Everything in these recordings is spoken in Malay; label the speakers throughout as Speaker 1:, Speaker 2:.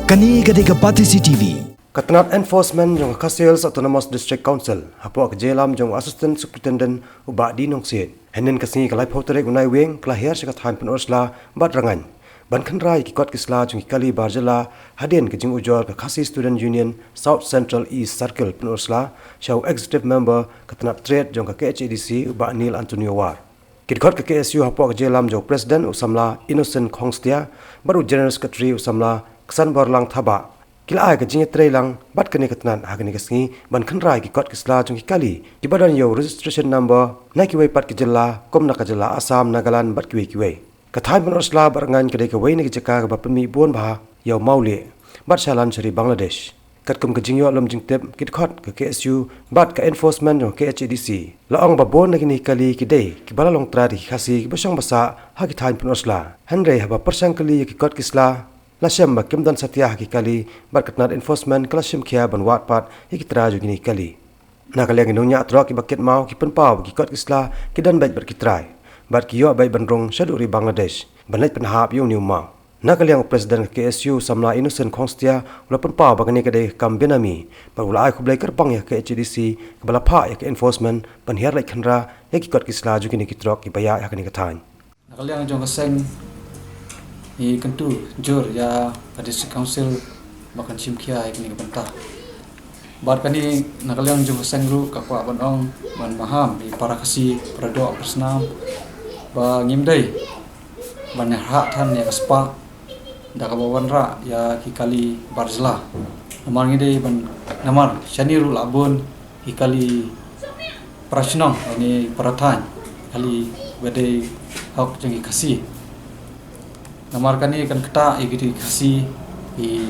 Speaker 1: Kani gadega Pati CTV.
Speaker 2: Katanat Enforcement jong Kasils Autonomous District Council hapo kejelam jong Assistant Superintendent uba di nongsit. Henen kasni kalai pautere unai weng kelahir sekat han penursla bat rangan. Ban khandrai ki kot kisla jong kali barjala haden ke jing ujor ke Khasi Student Union South Central East Circle penursla shaw executive member katanat trade jong ke KHADC uba Neil Antonio War. Kidkot ke KSU hapo kejelam jong President usamla Innocent Khongstia baru General Secretary usamla kesan borlang thaba kila ay kajing trailang bat kene katnan agni kasngi ban khanrai ki kot kisla jong kali ki badan yo registration number na ki wei pat ki jilla kom na ka jilla Assam Nagaland bat ki wei kathai ban osla barangan kede ke wei ni ki jaka ba pemi bon ba yo maule bat shalan shari Bangladesh kat kum kajing yo alam jing tep kidkot ke KSU bat ka enforcement jong KHADC laong ba bon na kini kali ki dei ki balalong tra di khasi ki basang basa ha ki thain pan osla hanrei haba persang kali ki kot kisla Lasem bakim dan satya hakikali berkatnat enforcement kelasem kia ban watpat ikitra jugini kali. Nakaliang inunya atrok ki bakit mau ki penpau ki kot kisla ki dan baik berkitrai. Bar ki yo baik bandrong syaduri Bangladesh. Banait penhap yo niu mau. Nakaliang presiden KSU samla Innocent Khongstia ula penpau bagani kadai kam benami. Bar ula ai kublai kerbang ya ke HDC kebala pa ya ke enforcement penhiar lai khandra ya ki kot kisla jugini kitrok ki baya ya kani kathain.
Speaker 3: Nakaliang jong kaseng i kentu jur ya district council makan simkia ikni bentah bar kani nakaliang jung sengru kakwa banong ban maham i para kasi prado persnam ba ngimdai ban hak than ya spa da kabawan ra ya kikali barzla namar ngidai ban namar shaniru labun kikali prashnong ani parathan kali wedai hak jeng kasi namar kani kan keta igiti kasi i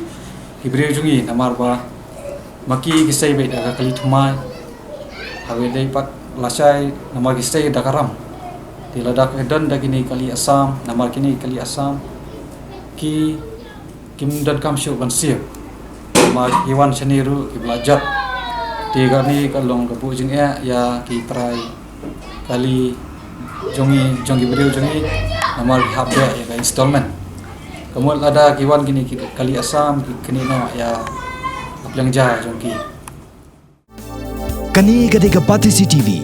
Speaker 3: hibreu jungi namar ba maki gisai be daga kali thumai hawe dei pat lasai namar gisai dakaram ti ladak edan dagini kali Assam namar kini kali Assam ki kim dan kam syu ban siap namar iwan seniru ki belajar ti gani kalong kebu jing ya ki try kali jongi hibreu jungi namar habda ya installment kemudian ada kiwan gini kali Assam kini na ya aplang jah jongki
Speaker 1: Kani gadega Pati CTV.